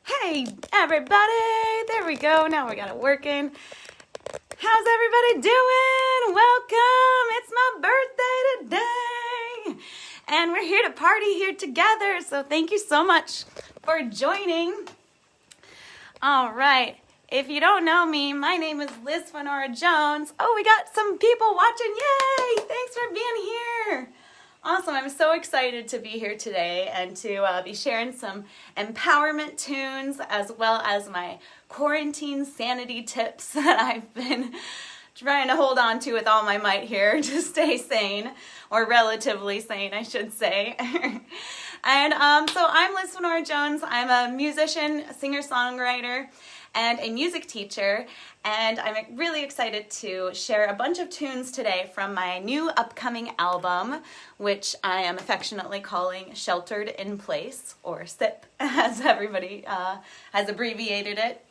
Hey, everybody! There we go. Now we got it working. How's everybody doing? Welcome! It's my birthday today! And we're here to party here together, so thank you so much for joining. All right. If you don't know me, my name is Fanora Jones. Oh, we got some people watching. Yay! Thanks for being here. Awesome. I'm so excited to be here today and to be sharing some empowerment tunes as well as my quarantine sanity tips that I've been trying to hold on to with all my might here to stay sane, or relatively sane, I should say. And so I'm Fanora Jones. I'm a musician, a singer-songwriter, and a music teacher, and I'm really excited to share a bunch of tunes today from my new upcoming album, which I am affectionately calling Sheltered in Place, or SIP, as everybody has abbreviated it.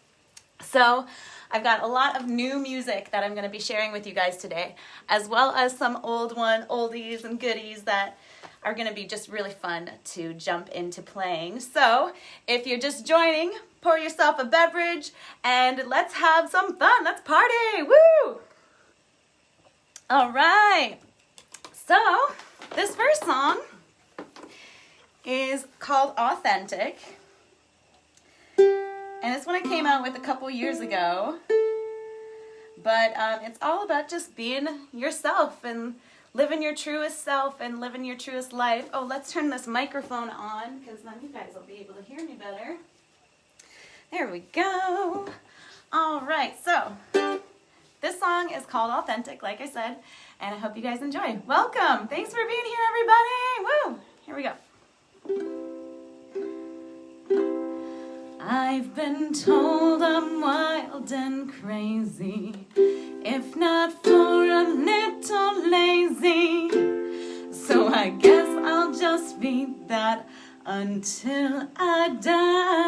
So I've got a lot of new music that I'm going to be sharing with you guys today, as well as some oldies and goodies that are going to be just really fun to jump into playing. So if you're just joining, pour yourself a beverage and let's have some fun. Let's party. Woo! All right. So this first song is called Authentic. And this one I came out with a couple years ago. But it's all about just being yourself and living your truest self and living your truest life. Oh, let's turn this microphone on because then you guys will be able to hear me better. There we go. All right, so this song is called Authentic, like I said, and I hope you guys enjoy. Welcome. Thanks for being here, everybody. Woo! Here we go. I've been told I'm wild and crazy, if not for a little lazy. So I guess I'll just be that until I die.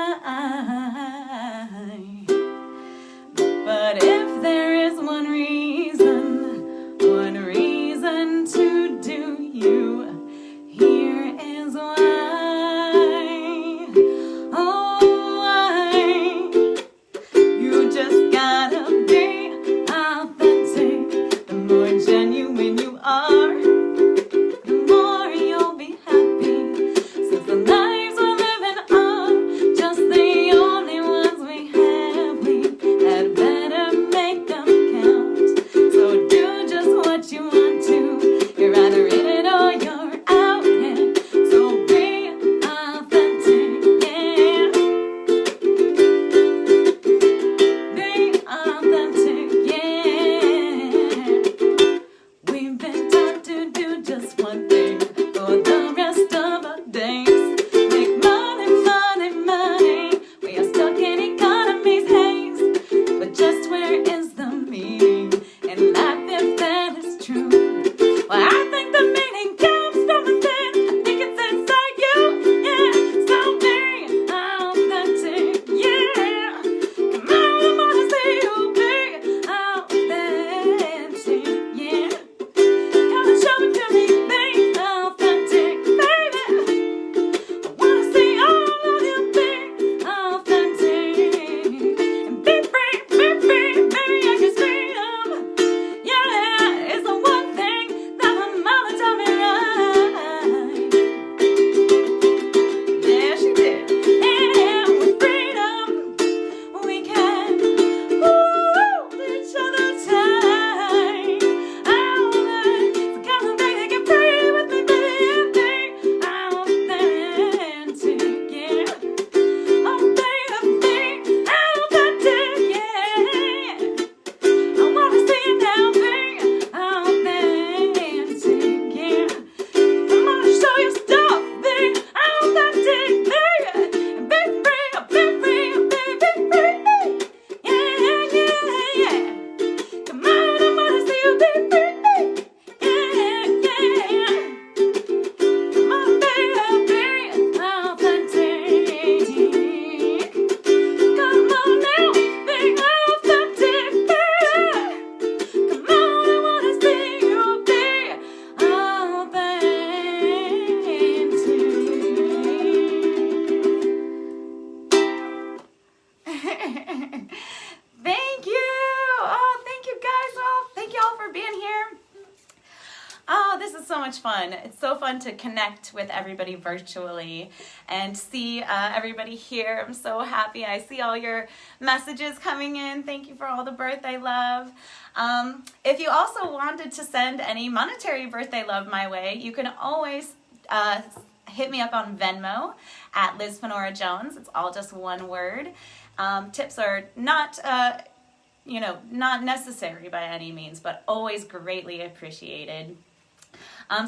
But if there is one reason to do you, here is why. Genuine you are, the more you'll be happy. Since the lives we're living are just the only ones we have, we had better make them much fun. It's so fun to connect with everybody virtually and see everybody here. I'm so happy. I see all your messages coming in. Thank you for all the birthday love. If you also wanted to send any monetary birthday love my way, you can always hit me up on Venmo at Fanora Jones. It's all just one word. Tips are not not necessary by any means, but always greatly appreciated.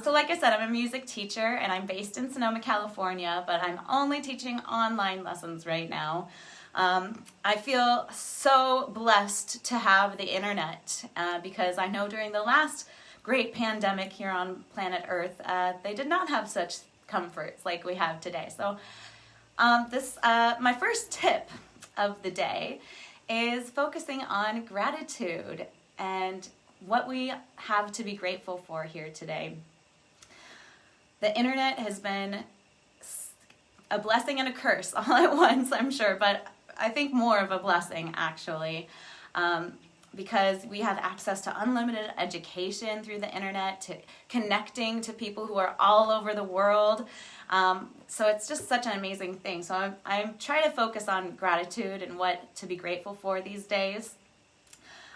So like I said, I'm a music teacher and I'm based in Sonoma, California, but I'm only teaching online lessons right now. I feel so blessed to have the internet because I know during the last great pandemic here on planet Earth, they did not have such comforts like we have today. So my first tip of the day is focusing on gratitude and what we have to be grateful for here today. The internet has been a blessing and a curse all at once, I'm sure, but I think more of a blessing actually, because we have access to unlimited education through the internet, to connecting to people who are all over the world. So it's just such an amazing thing. So I'm trying to focus on gratitude and what to be grateful for these days.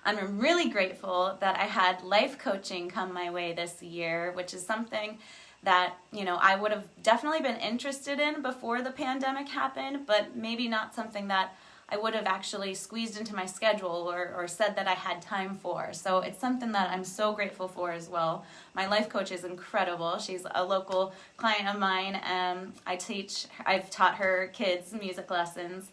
I'm really grateful that I had life coaching come my way this year, which is something that, I would have definitely been interested in before the pandemic happened, but maybe not something that I would have actually squeezed into my schedule or said that I had time for. So it's something that I'm so grateful for as well. My life coach is incredible. She's a local client of mine. I've taught her kids music lessons.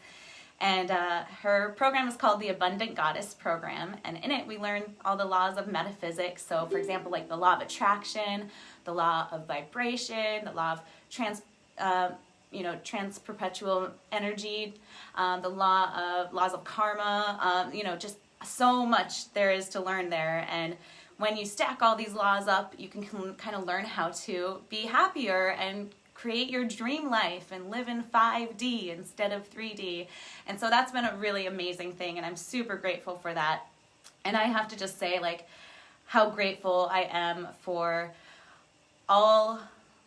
And her program is called the Abundant Goddess Program. And in it, we learn all the laws of metaphysics. So for example, like the law of attraction, the law of vibration, the law of trans-perpetual energy, the laws of karma, just so much there is to learn there. And when you stack all these laws up, you can kind of learn how to be happier and create your dream life and live in 5D instead of 3D. And so that's been a really amazing thing, and I'm super grateful for that. And I have to just say, how grateful I am for all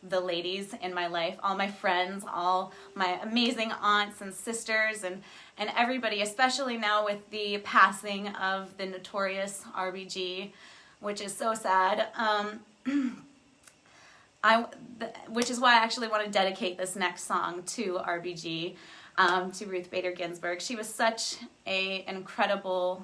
the ladies in my life, all my friends, all my amazing aunts and sisters, and everybody, especially now with the passing of the notorious RBG, which is so sad. Which is why I actually want to dedicate this next song to RBG, to Ruth Bader Ginsburg. She was such an incredible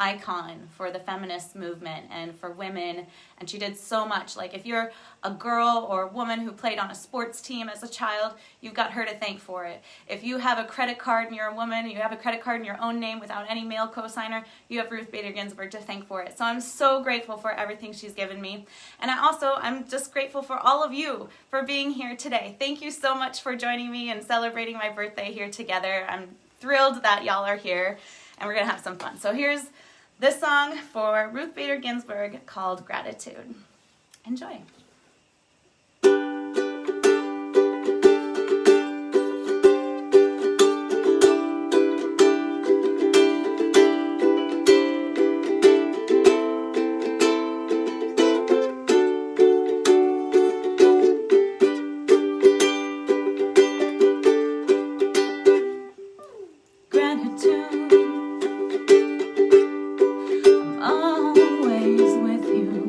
icon for the feminist movement and for women, and she did so much. If you're a girl or a woman who played on a sports team as a child, you've got her to thank for it. If you have a credit card and you're a woman and you have a credit card in your own name without any male cosigner, you have Ruth Bader Ginsburg to thank for it. So I'm so grateful for everything she's given me. And I'm just grateful for all of you for being here today. Thank you so much for joining me and celebrating my birthday here together. I'm thrilled that y'all are here and we're gonna have some fun. So here's this song for Ruth Bader Ginsburg called Gratitude. Enjoy. Always with you.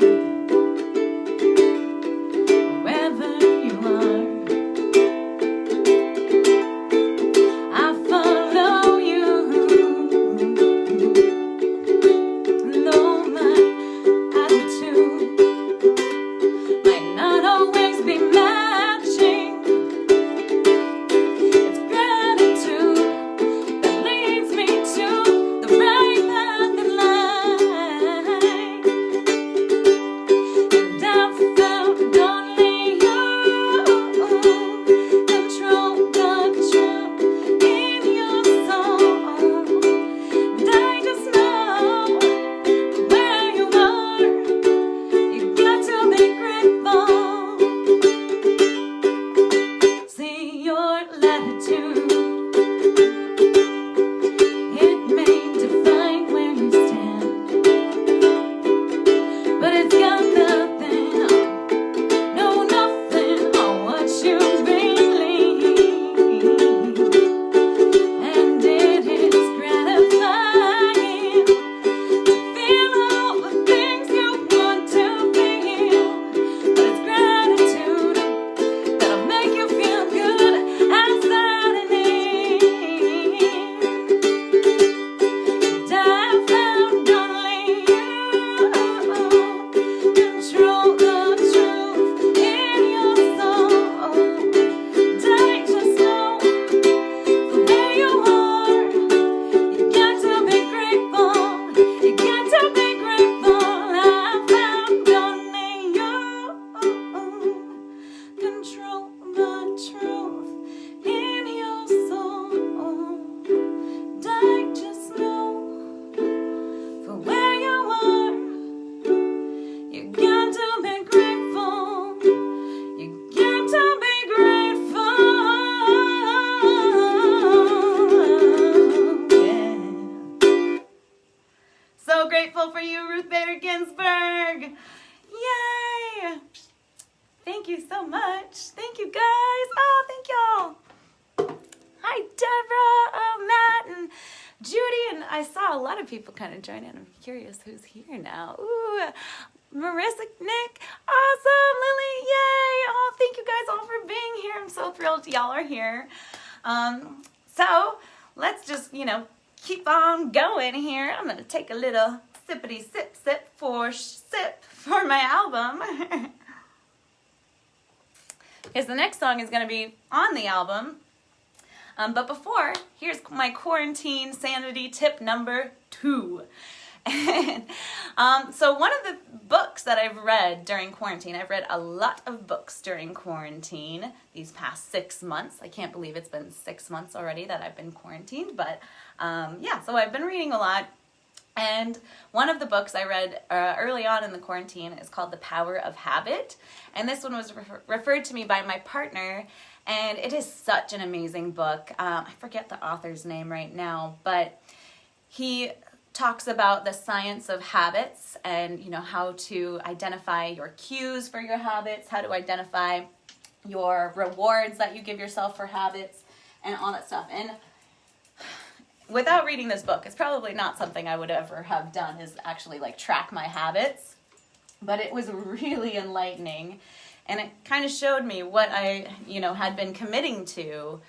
Jen, Judy, and I saw a lot of people kind of join in. I'm curious who's here now. Ooh, Marissa, Nick, awesome, Lily, yay! Oh, thank you guys all for being here. I'm so thrilled y'all are here. So let's just, keep on going here. I'm gonna take a little sippity sip for my album. Because the next song is gonna be on the album. But before, here's my quarantine sanity tip number 2. So one of the books that I've read during quarantine, I've read a lot of books during quarantine these past 6 months. I can't believe it's been 6 months already that I've been quarantined, but so I've been reading a lot. And one of the books I read early on in the quarantine is called The Power of Habit. And this one was referred to me by my partner, and it is such an amazing book. I forget the author's name right now, but he talks about the science of habits and, how to identify your cues for your habits, how to identify your rewards that you give yourself for habits, and all that stuff. And without reading this book, it's probably not something I would ever have done, is actually track my habits. But it was really enlightening, and it kind of showed me what I, had been committing to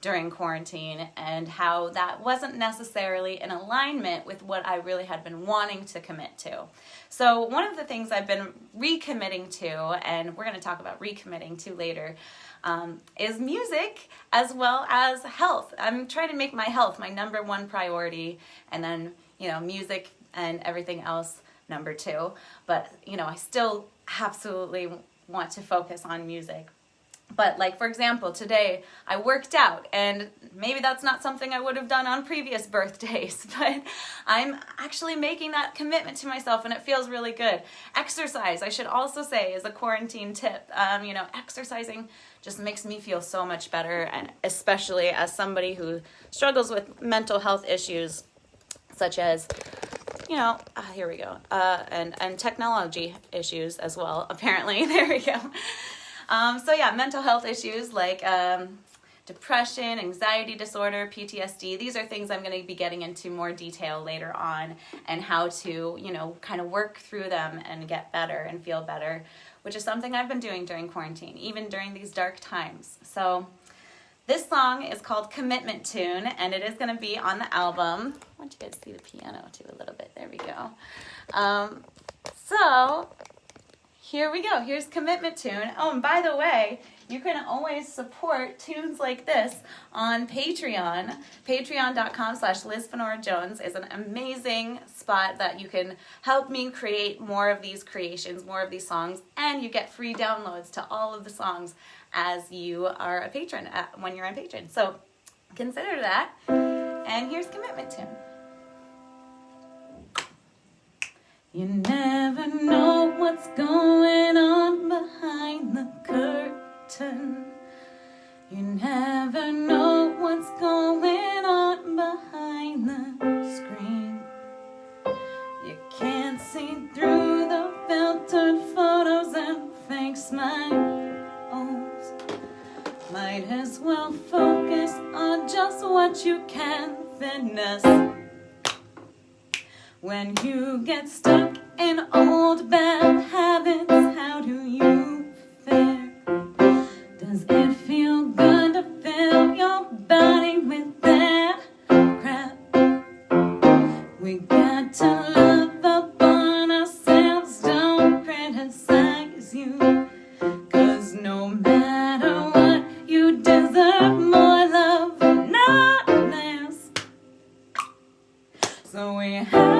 during quarantine and how that wasn't necessarily in alignment with what I really had been wanting to commit to. So one of the things I've been recommitting to, and we're going to talk about recommitting to later, is music as well as health. I'm trying to make my health my number 1 priority, and then, music and everything else number 2. But, I still absolutely want to focus on music. But for example, today I worked out, and maybe that's not something I would have done on previous birthdays, but I'm actually making that commitment to myself, and it feels really good. Exercise, I should also say, is a quarantine tip. Exercising just makes me feel so much better, and especially as somebody who struggles with mental health issues, such as here we go, and technology issues as well, apparently. There we go. Mental health issues like depression, anxiety disorder, PTSD. These are things I'm going to be getting into more detail later on, and how to, kind of work through them and get better and feel better, which is something I've been doing during quarantine, even during these dark times. So this song is called Commitment Tune, and it is going to be on the album. I want you guys to see the piano too a little bit. There we go. So here we go. Here's Commitment Tune. Oh, and by the way, you can always support tunes like this on Patreon. Patreon.com/Fanora Jones is an amazing spot that you can help me create more of these creations, more of these songs, and you get free downloads to all of the songs as you are a patron, when you're on Patreon. So consider that. And here's Commitment Tune. You never know what's going on behind the curtain. You never know what's going on behind the screen. You can't see through the filtered photos and fake smiles. Might as well focus on just what you can finesse. When you get stuck in old bad habits, how do you fare? Does it feel good to fill your body with that crap? We got to love up on ourselves, don't criticize you. 'Cause no matter what, you deserve more love, not less. So we have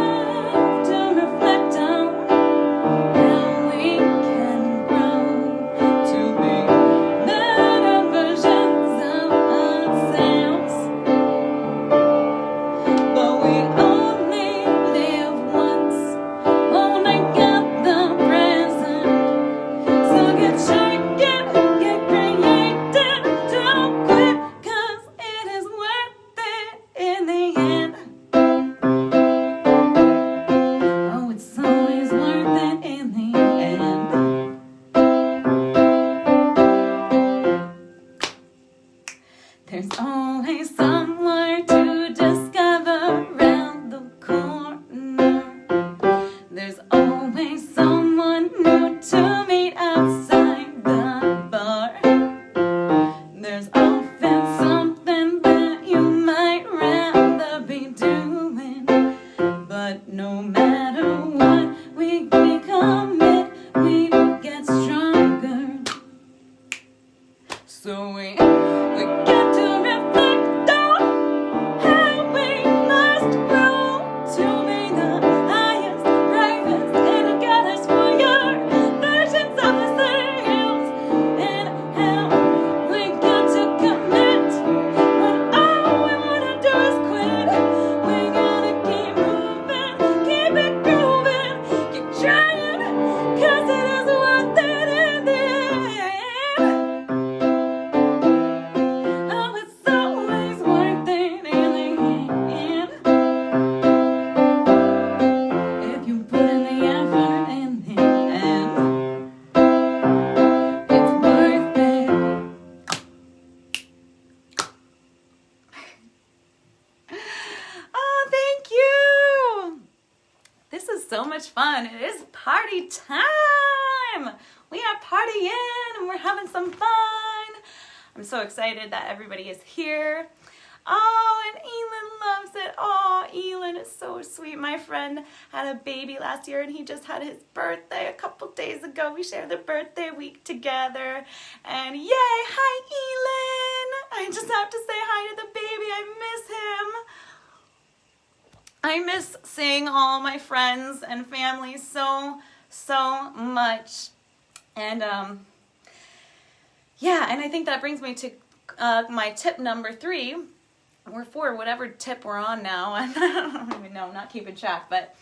so much fun. It is party time. We are partying and we're having some fun. I'm so excited that everybody is here. Oh, and Elin loves it. Oh, Elin is so sweet. My friend had a baby last year and he just had his birthday a couple days ago. We shared the birthday week together. And yay, hi Elin. I just have to say hi to the baby. I miss seeing all my friends and family so much. And yeah, and I think that brings me to my tip number 3. Or 4, whatever tip we're on now. I don't even know, I'm not keeping track. But,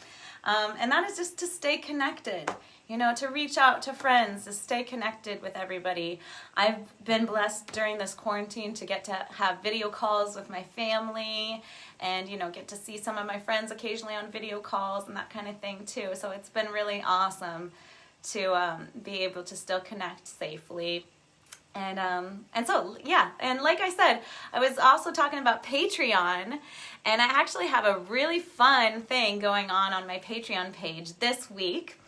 and that is just to stay connected, you know, to reach out to friends, to stay connected with everybody. I've been blessed during this quarantine to get to have video calls with my family and, you know, get to see some of my friends occasionally on video calls and that kind of thing too. So it's been really awesome to be able to still connect safely. And so, yeah, and like I said, I was also talking about Patreon, and I actually have a really fun thing going on my Patreon page this week.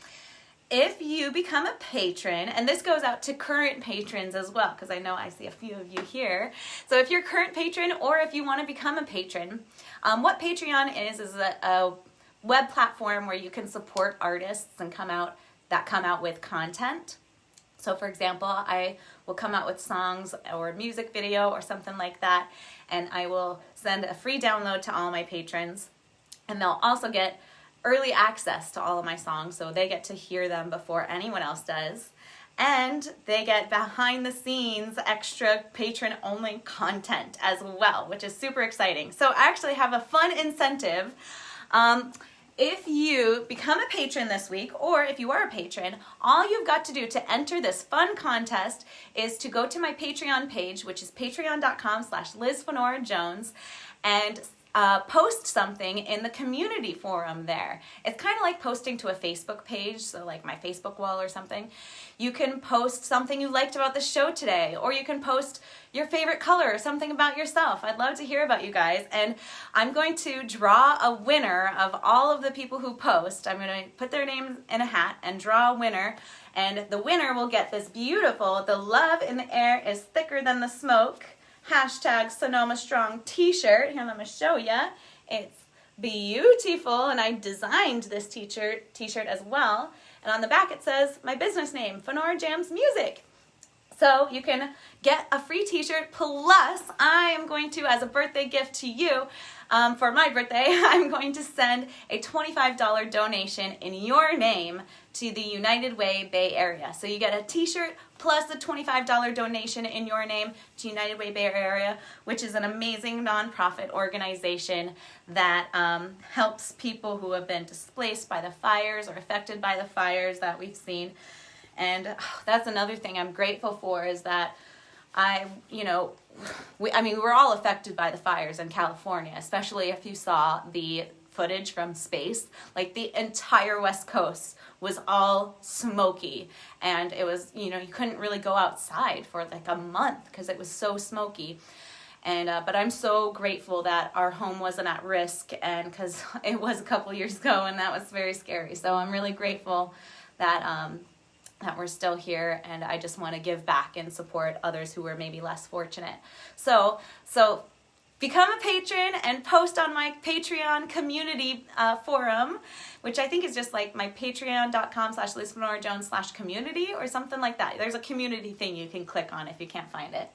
If you become a patron, and this goes out to current patrons as well, because I know I see a few of you here. So if you're a current patron, or if you want to become a patron, what Patreon is a web platform where you can support artists and come out with content. So for example, I will come out with songs or music video or something like that, and I will send a free download to all my patrons, and they'll also get early access to all of my songs, so they get to hear them before anyone else does, and they get behind the scenes extra patron only content as well, which is super exciting. So I actually have a fun incentive. If you become a patron this week, or if you are a patron, all you've got to do to enter this fun contest is to go to my Patreon page, which is patreon.com/Fanora Jones, and post something in the community forum there. It's kind of like posting to a Facebook page, so like my Facebook wall or something. You can post something you liked about the show today, or you can post your favorite color or something about yourself. I'd love to hear about you guys, and I'm going to draw a winner of all of the people who post. I'm going to put their names in a hat and draw a winner, and the winner will get this beautiful "The Love in the Air is Thicker Than the Smoke" #Sonoma Strong t-shirt. Here, let me show ya. It's beautiful, and I designed this t-shirt as well. And on the back it says my business name, Fanora Jams Music. So you can get a free t-shirt, plus I am going to, as a birthday gift to you, for my birthday, I'm going to send a $25 donation in your name to the United Way Bay Area. So you get a t-shirt plus a $25 donation in your name to United Way Bay Area, which is an amazing nonprofit organization that helps people who have been displaced by the fires or affected by the fires that we've seen. And that's another thing I'm grateful for, is that we're all affected by the fires in California, especially if you saw the footage from space. Like, the entire West Coast was all smoky, and it was, you couldn't really go outside for like a month because it was so smoky. And but I'm so grateful that our home wasn't at risk, and because it was a couple years ago and that was very scary. So I'm really grateful that that we're still here, and I just want to give back and support others who were maybe less fortunate. So become a patron and post on my Patreon community forum, which I think is just like my patreon.com/LizFanoraJones/community or something like that. There's a community thing you can click on if you can't find it.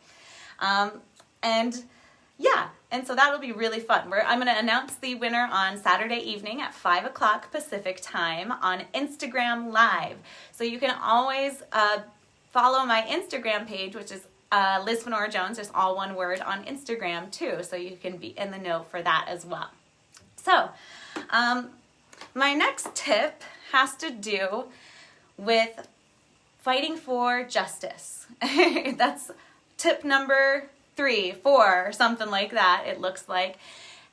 And so that'll be really fun. I'm going to announce the winner on Saturday evening at 5 o'clock Pacific time on Instagram Live. So you can always follow my Instagram page, which is Liz Fanora Jones, just all one word, on Instagram too, so you can be in the know for that as well. So my next tip has to do with fighting for justice. That's tip number 3, 4, something like that, it looks like.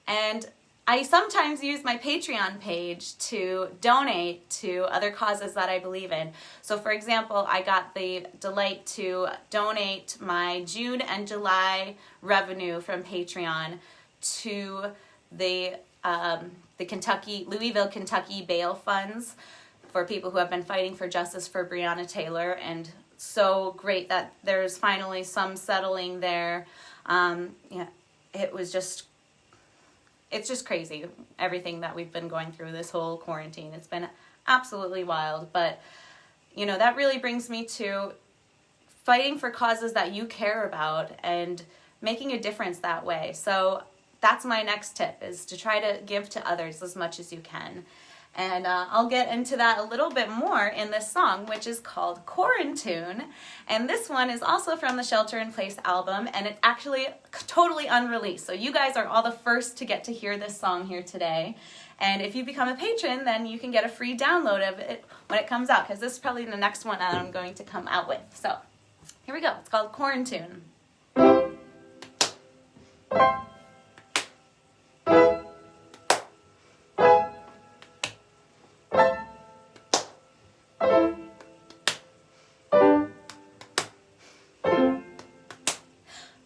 And I sometimes use my Patreon page to donate to other causes that I believe in. So for example, I got the delight to donate my June and July revenue from Patreon to the Louisville, Kentucky bail funds for people who have been fighting for justice for Breonna Taylor, and so great that there's finally some settling there. It's just crazy, everything that we've been going through this whole quarantine. It's been absolutely wild, but that really brings me to fighting for causes that you care about and making a difference that way. So that's my next tip, is to try to give to others as much as you can. And I'll get into that a little bit more in this song, which is called Quarantune. And this one is also from the Shelter in Place album, and it's actually totally unreleased. So you guys are all the first to get to hear this song here today. And if you become a patron, then you can get a free download of it when it comes out, because this is probably the next one that I'm going to come out with. So here we go. It's called Quarantune.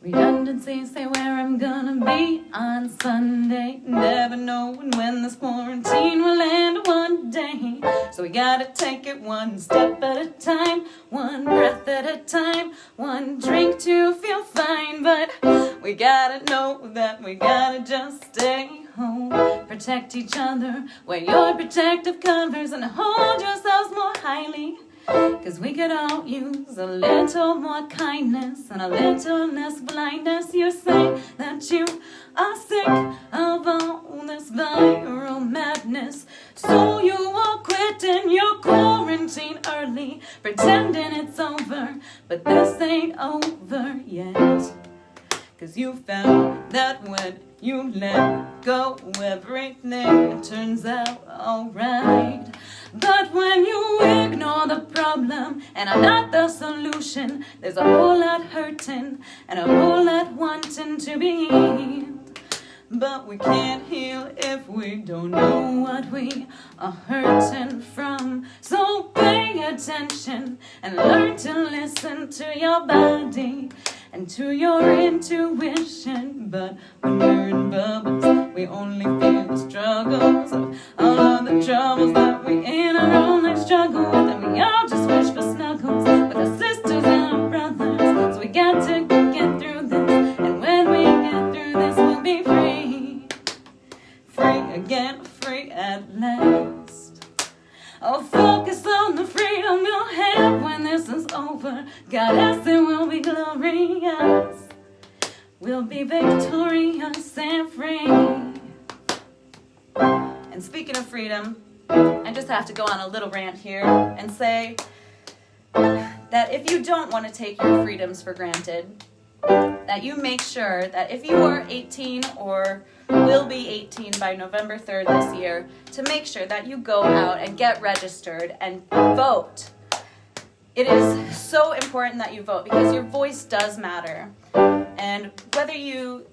Redundancies say where I'm gonna be on Sunday. Never knowing when this quarantine will end one day. So we gotta take it one step at a time, one breath at a time, one drink to feel fine. But we gotta know that we gotta just stay home. Protect each other, wear your protective covers, and hold yourselves more highly. 'Cause we could all use a little more kindness and a little less blindness. You say that you are sick of all this viral madness, so you are quitting your quarantine early, pretending it's over, but this ain't over yet. 'Cause you found that when you let go, everything turns out alright. But when you ignore the problem and are not the solution, there's a whole lot hurting and a whole lot wanting to be healed. But we can't heal if we don't know what we are hurting from. So pay attention and learn to listen to your body and to your intuition. But when we're in bubbles, we only feel the struggles of all of the troubles that we in our own life struggle with. And we all just wish for snuggles with our sisters and our brothers. So we got to get through this, and when we get through this, we'll be free. Free again, free at last. Oh, focus on the freedom you'll have when this is over. Goddess, it will be glorious. We'll be victorious and free. And speaking of freedom, I just have to go on a little rant here and say that if you don't want to take your freedoms for granted, that you make sure that if you are 18 or will be 18 by November 3rd this year, to make sure that you go out and get registered and vote. It is so important that you vote, because your voice does matter. And whether you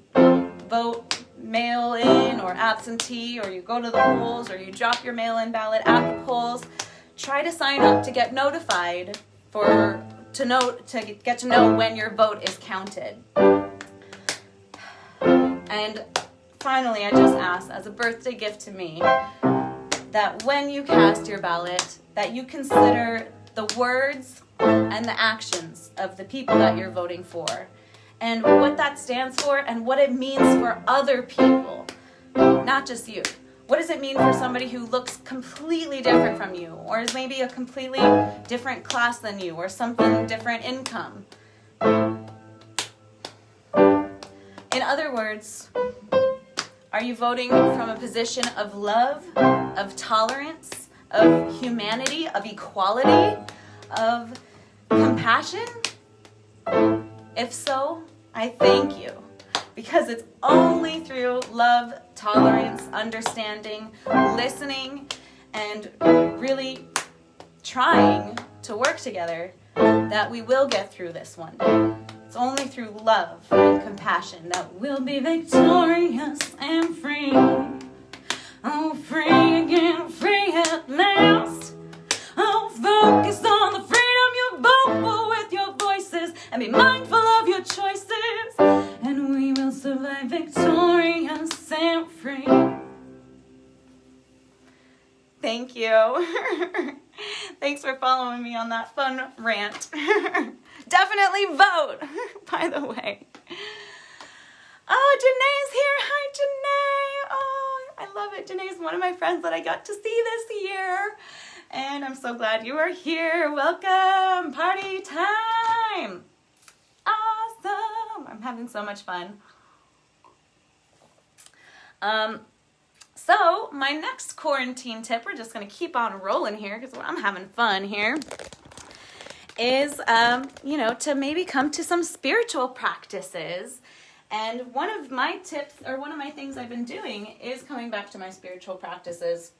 vote mail-in or absentee, or you go to the polls, or you drop your mail-in ballot at the polls, try to sign up to get notified to get to know when your vote is counted. And finally, I just ask, as a birthday gift to me, that when you cast your ballot, that you consider the words and the actions of the people that you're voting for, and what that stands for, and what it means for other people, not just you. What does it mean for somebody who looks completely different from you, or is maybe a completely different class than you, or something different income? In other words, are you voting from a position of love, of tolerance, of humanity, of equality, of compassion? If so, I thank you, because it's only through love, tolerance, understanding, listening, and really trying to work together that we will get through this one day. It's only through love and compassion that we'll be victorious and free. Oh, free again, free at last. Oh, focus on the freedom you vote for with your voices, and be mindful of your choices, and we will survive victorious and free. free. Thank you. Thanks for following me on that fun rant. Definitely vote, by the way. Oh, Janae's here. Hi, Janae. Oh, I love it. Janae's one of my friends that I got to see this year. And I'm so glad you are here. Welcome. Party time. Awesome. I'm having so much fun. So my next quarantine tip, we're just going to keep on rolling here because I'm having fun here, is, to maybe come to some spiritual practices. And one of my tips, or one of my things I've been doing, is coming back to my spiritual practices.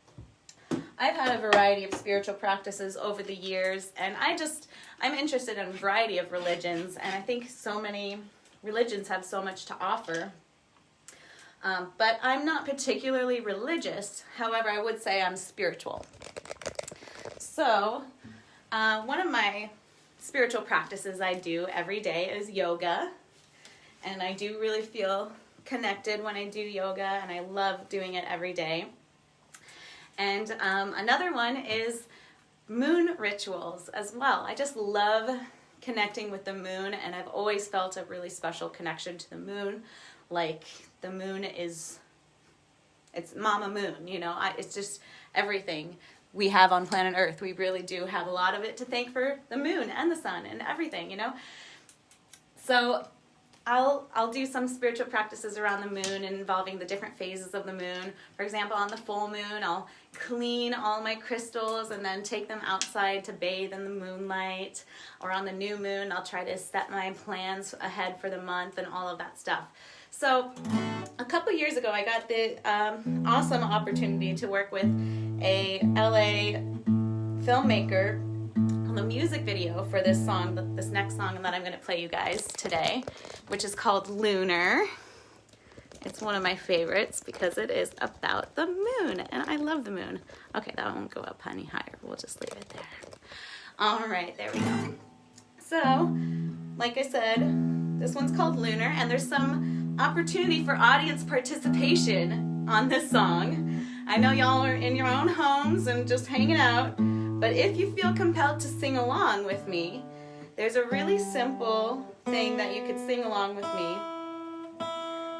I've had a variety of spiritual practices over the years, and I'm interested in a variety of religions, and I think so many religions have so much to offer. But I'm not particularly religious. However, I would say I'm spiritual. So, one of my spiritual practices I do every day is yoga. And I do really feel connected when I do yoga, and I love doing it every day. And another one is moon rituals as well. I just love connecting with the moon, and I've always felt a really special connection to the moon. Like, the moon it's Mama Moon, it's just everything we have on planet Earth. We really do have a lot of it to thank for the moon and the sun and everything, So I'll do some spiritual practices around the moon involving the different phases of the moon. For example, on the full moon, I'll clean all my crystals and then take them outside to bathe in the moonlight. Or on the new moon, I'll try to set my plans ahead for the month and all of that stuff. So a couple years ago, I got the awesome opportunity to work with a LA filmmaker on the music video for this song, this next song that I'm going to play you guys today, which is called Lunar. It's one of my favorites because it is about the moon, and I love the moon. Okay, that won't go up any higher. We'll just leave it there. All right, there we go. So, like I said, this one's called Lunar, and there's some opportunity for audience participation on this song. I know y'all are in your own homes and just hanging out, but if you feel compelled to sing along with me, there's a really simple thing that you could sing along with me.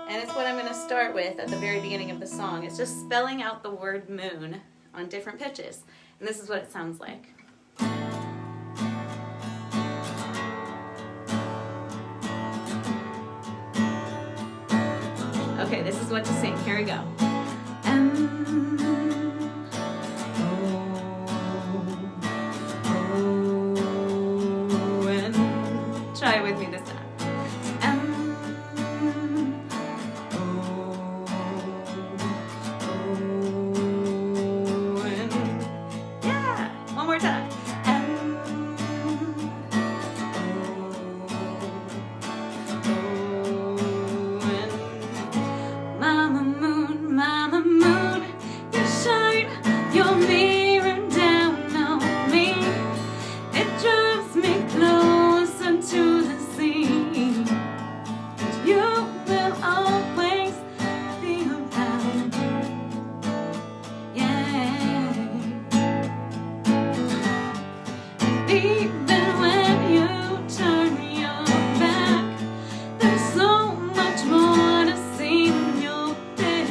And it's what I'm going to start with at the very beginning of the song. It's just spelling out the word moon on different pitches. And this is what it sounds like. Okay, this is what to sing. Here we go. Try it with me this time. Yeah, one more time. Mama moon, you shine your mirror down on me. It drives me closer to the sea. You will always be around. Yeah. Even when you turn your back, there's so much more to see when you're there.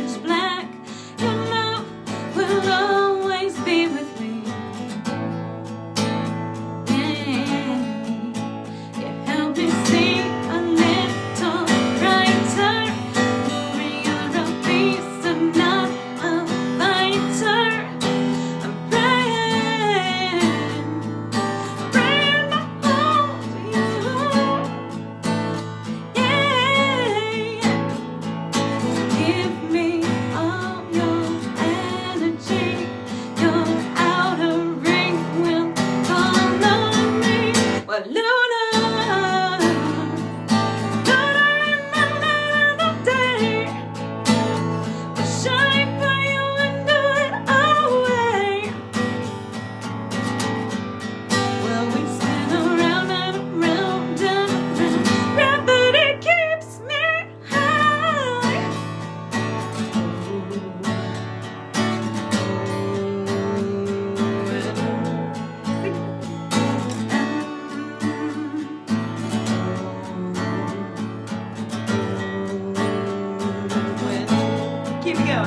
go.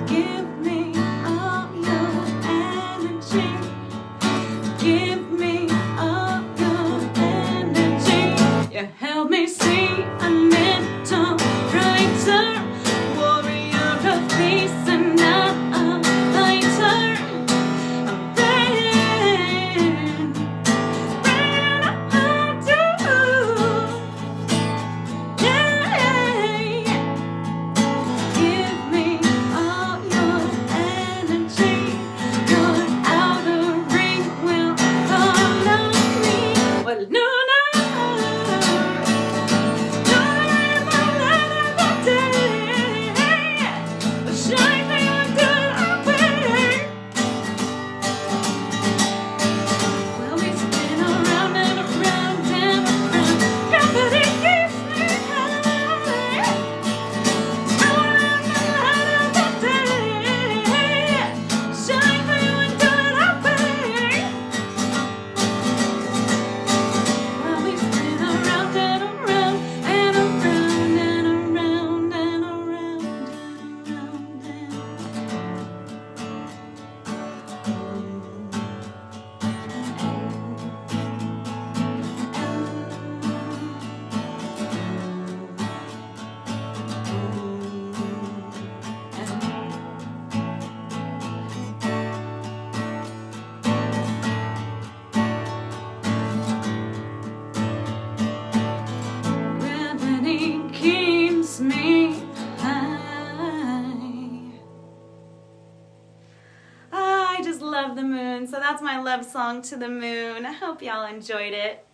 Give me all your energy. Give me all your energy. You help me see a little brighter. Warrior of peace and not a fighter. I'm praying, praying I do. Yeah. Give me all your energy. Your outer ring will follow me. Well, Lunar, Lunar in my light of the day. Shine me under our way. We'll be spinning around and around and around. Gravity keeps me high. Gravity keeps me high. I just love the moon, so that's my love song to the moon. I hope y'all enjoyed it.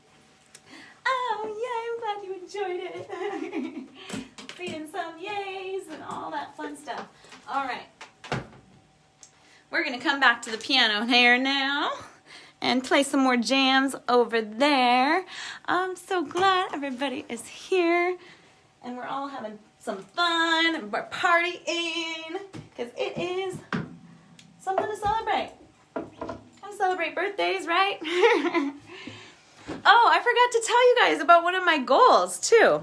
Oh, yay, I'm glad you enjoyed it. Feeding some yays and all that fun stuff. All right. We're going to come back to the piano here now and play some more jams over there. I'm so glad everybody is here and we're all having some fun and we're partying because it is something to celebrate. Gotta celebrate birthdays, right? Oh, I forgot to tell you guys about one of my goals too.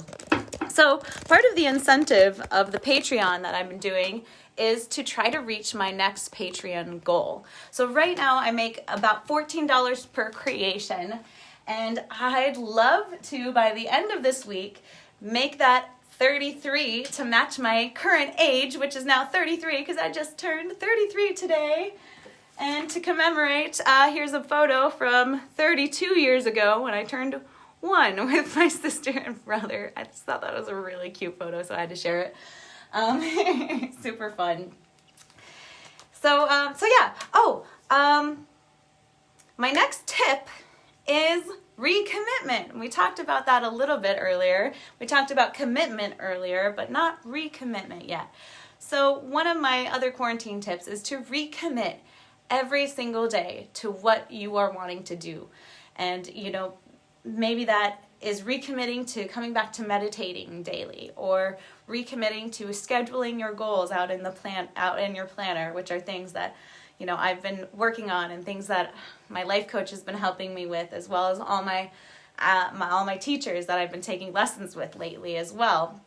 So part of the incentive of the Patreon that I've been doing is to try to reach my next Patreon goal. So right now I make about $14 per creation, and I'd love to, by the end of this week, make that 33 to match my current age, which is now 33 because I just turned 33 today. And to commemorate, here's a photo from 32 years ago when I turned 1 with my sister and brother. I just thought that was a really cute photo, so I had to share it. Super fun. So yeah. Oh, my next tip is recommitment. We talked about that a little bit earlier. We talked about commitment earlier, but not recommitment yet. So one of my other quarantine tips is to recommit every single day to what you are wanting to do. And, you know, maybe that is recommitting to coming back to meditating daily, or recommitting to scheduling your goals out in your planner, which are things that, you know, I've been working on and things that my life coach has been helping me with, as well as all my teachers that I've been taking lessons with lately as well.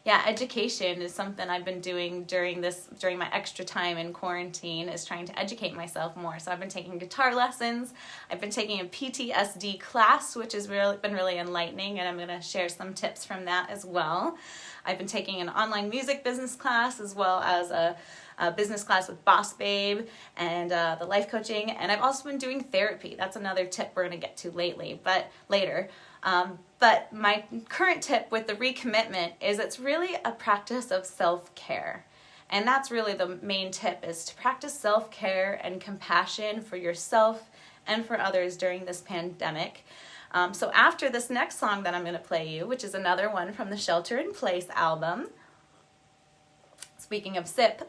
Yeah, education is something I've been doing during my extra time in quarantine, is trying to educate myself more. So I've been taking guitar lessons. I've been taking a PTSD class, which has been really enlightening, and I'm going to share some tips from that as well. I've been taking an online music business class, as well as a business class with Boss Babe and the life coaching. And I've also been doing therapy. That's another tip we're going to get to later. But my current tip with the recommitment is it's really a practice of self-care. And that's really the main tip, is to practice self-care and compassion for yourself and for others during this pandemic. So after this next song that I'm going to play you, which is another one from the Shelter in Place album, speaking of sip,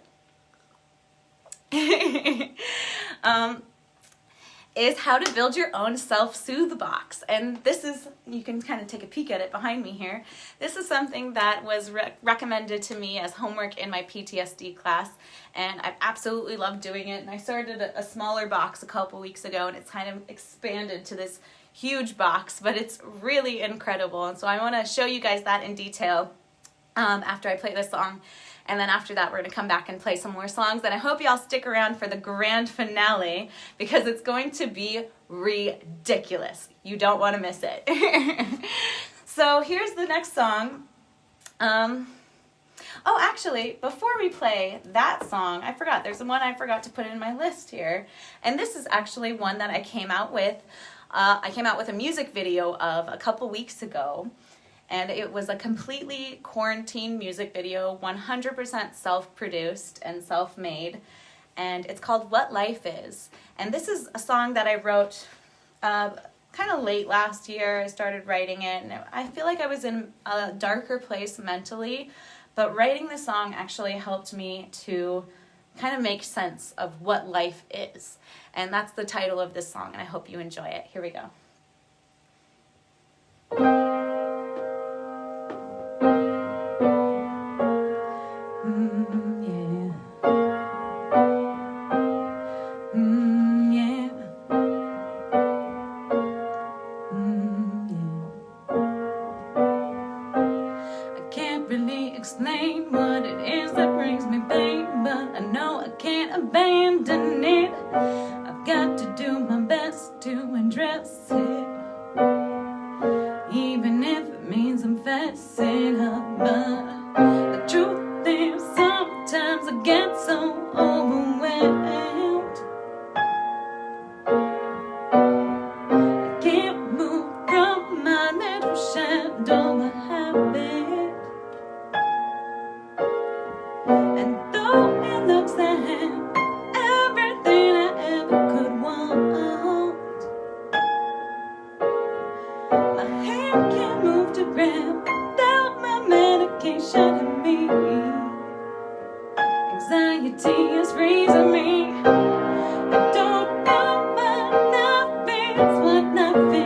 is how to build your own self-soothe box. And this is, you can kind of take a peek at it behind me here. This is something that was recommended to me as homework in my PTSD class, and I've absolutely loved doing it. And I started a smaller box a couple weeks ago, and it's kind of expanded to this huge box, but it's really incredible. And so I want to show you guys that in detail. after I play this song. And then after that, we're going to come back and play some more songs. And I hope y'all stick around for the grand finale because it's going to be ridiculous. You don't want to miss it. So here's the next song. Oh, actually, before we play that song, I forgot. There's one I forgot to put in my list here. And this is actually one that I came out with. I came out with a music video of a couple weeks ago. And it was a completely quarantine music video, 100% self-produced and self-made. And it's called What Life Is. And this is a song that I wrote kind of late last year. I started writing it, and I feel like I was in a darker place mentally. But writing the song actually helped me to kind of make sense of what life is. And that's the title of this song, and I hope you enjoy it. Here we go. Explain what it is that brings me pain, but I know I can't abandon it. I've got to do my best to address it, even if it means I'm fessing up. But the truth is, sometimes I get so overwhelmed. I can't move from my little shadow of habit. And though it looks like everything I ever could want, my hand can't move to grab without my medication in me. Anxiety is freezing me. I don't know what love is, what love is.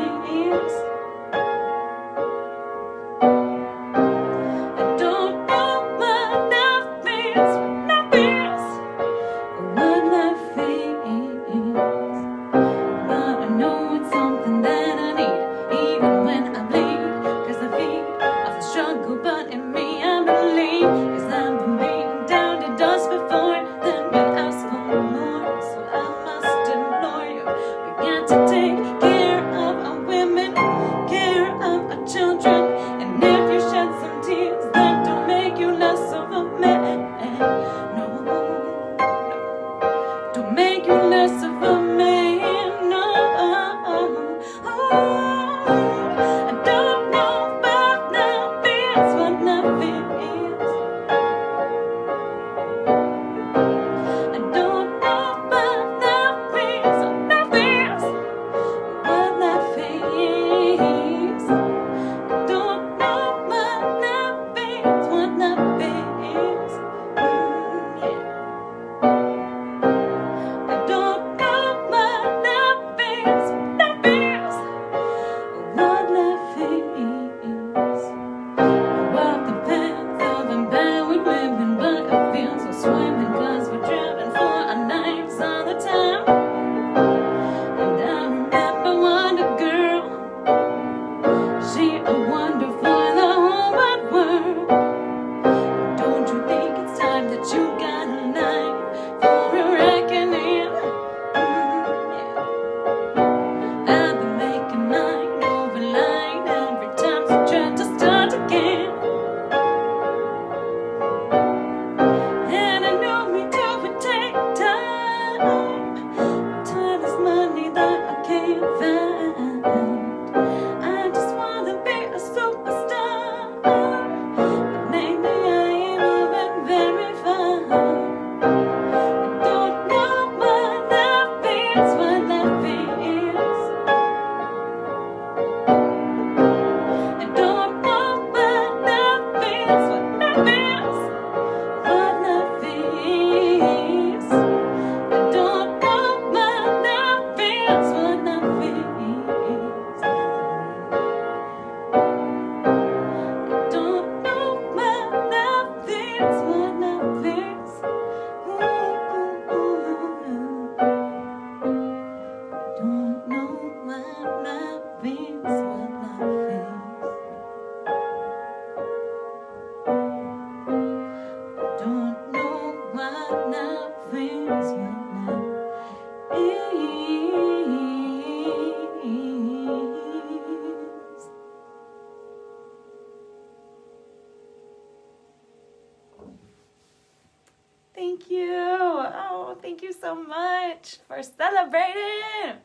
thank you. Oh, thank you so much for celebrating.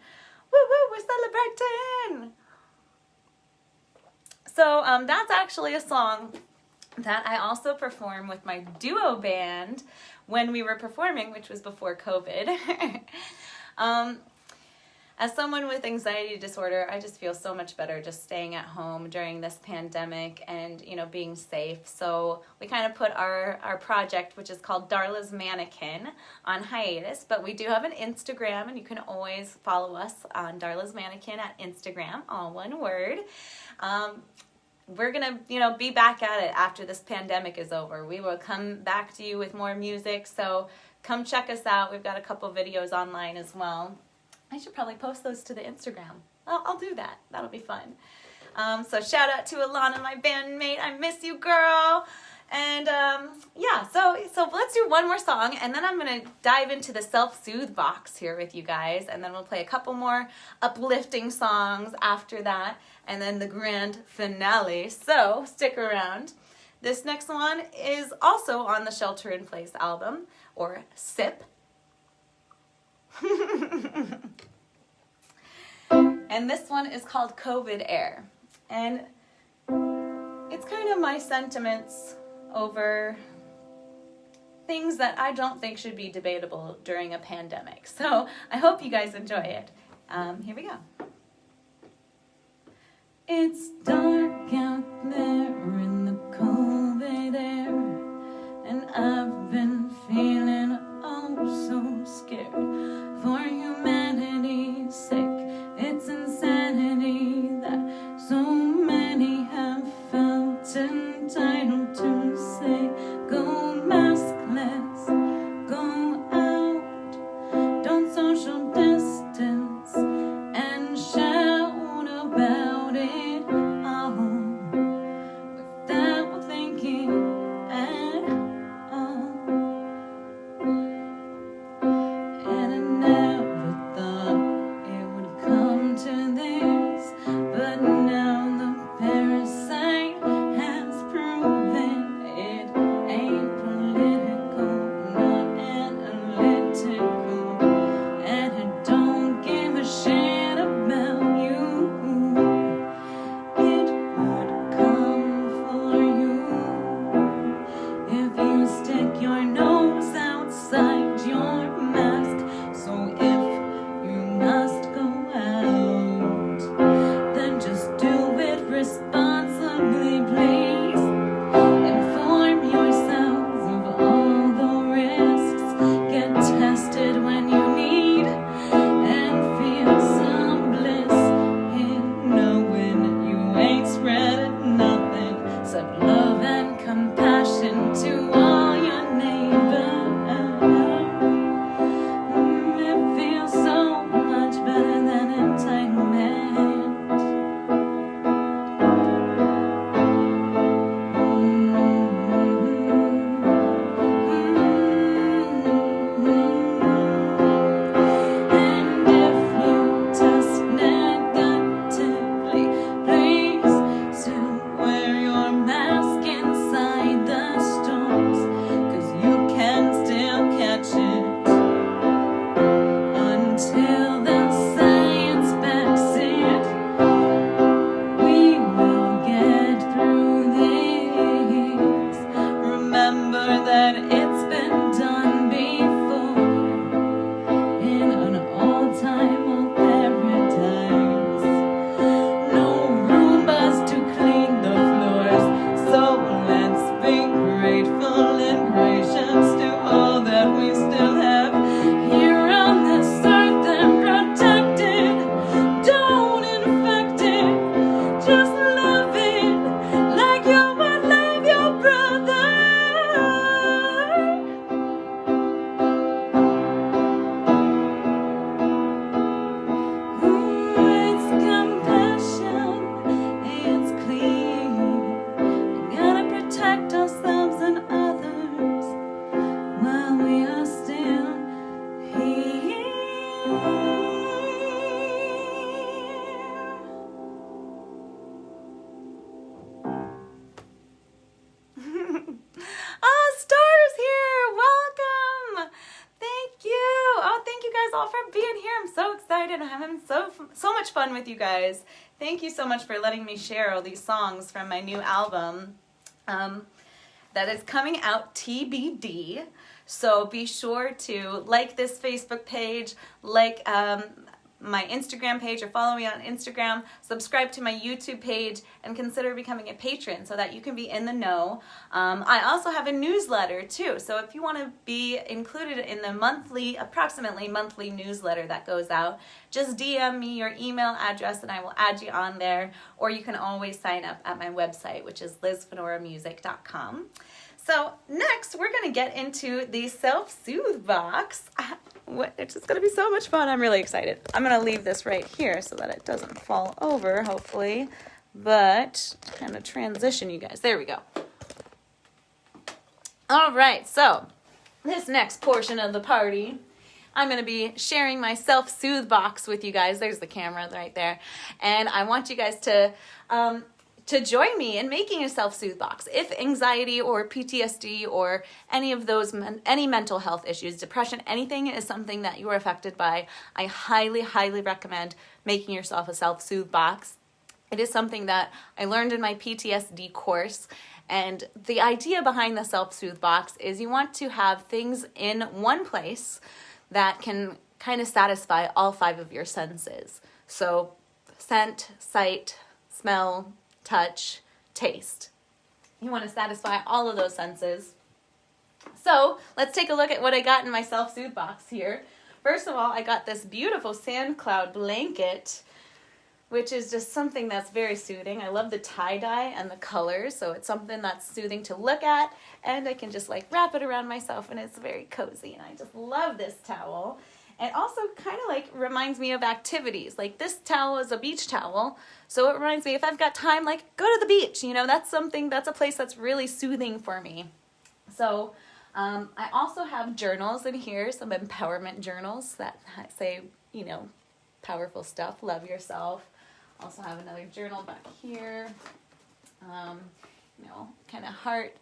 Woo woo, we're celebrating. So that's actually a song that I also perform with my duo band when we were performing, which was before COVID. As someone with anxiety disorder, I just feel so much better just staying at home during this pandemic and, you know, being safe. So we kind of put our project, which is called Darla's Mannequin, on hiatus. But we do have an Instagram, and you can always follow us on Darla's Mannequin at Instagram, all one word. We're going to, you know, be back at it after this pandemic is over. We will come back to you with more music. So come check us out. We've got a couple videos online as well. I should probably post those to the Instagram. I'll do that. That'll be fun. So shout out to Alana, my bandmate. I miss you, girl. And yeah, so let's do one more song, and then I'm going to dive into the Self-Soothe box here with you guys, and then we'll play a couple more uplifting songs after that, and then the grand finale. So stick around. This next one is also on the Shelter in Place album, or SIP. And this one is called COVID Air. And it's kind of my sentiments over things that I don't think should be debatable during a pandemic. So I hope you guys enjoy it. Here we go. It's dark out there in the COVID air, and I've been feeling oh so scared for humanity's sake. It's insanity that so many have felt entitled to say, go maskless, go out, don't social distance, and shout about it all without thinking at all. And I never thought it would come to this, but now the parasite has proven it ain't political, not analytical, and it don't give a shit about you. It would come for you if you stick your nose outside your mask. So if you must go out, then just do it responsibly, please. Inform yourselves of all the risks. Get tested when you need, and feel some bliss in knowing you ain't spreading nothing except love and compassion to all your neighbors. It feels so much better than entitlement. And if you test negatively, please still wear your mask inside the stores, 'cause you can still catch it until the science backs it. We will get through this. Remember that it's been done before in an all-time old paradise. No Roombas to clean the floors, so let's be grateful and gracious to all that we still have here on this earth and protect it. Don't infect it, just love it like you would love your brother. It's compassion, it's clean. We gotta protect ourselves and others while we are still so much fun with you guys. Thank you so much for letting me share all these songs from my new album that is coming out TBD. So be sure to like this Facebook page, like my Instagram page, or follow me on Instagram, subscribe to my YouTube page, and consider becoming a patron so that you can be in the know. I also have a newsletter too, so if you want to be included in the approximately monthly newsletter that goes out, just DM me your email address and I will add you on there, or you can always sign up at my website, which is lizfanoramusic.com. So next, we're going to get into the Self-Soothe box. It's just going to be so much fun. I'm really excited. I'm going to leave this right here so that it doesn't fall over, hopefully. But kind of transition, you guys. There we go. All right, so this next portion of the party, I'm going to be sharing my Self-Soothe box with you guys. There's the camera right there. And I want you guys to join me in making a self-soothe box. If anxiety or PTSD or any of those, any mental health issues, depression, anything is something that you are affected by, I highly, highly recommend making yourself a self-soothe box. It is something that I learned in my PTSD course. And the idea behind the self-soothe box is you want to have things in one place that can kind of satisfy all 5 of your senses. So scent, sight, smell, touch, taste. You want to satisfy all of those senses. So let's take a look at what I got in my self-soothe box here. First of all, I got this beautiful sand cloud blanket, which is just something that's very soothing. I love the tie-dye and the colors, so it's something that's soothing to look at, and I can just like wrap it around myself, and it's very cozy, and I just love this towel. It also kind of like reminds me of activities. Like this towel is a beach towel, so it reminds me if I've got time, like go to the beach. You know, that's a place that's really soothing for me. So I also have journals in here, some empowerment journals that say, you know, powerful stuff, love yourself. Also have another journal back here, you know, kind of heart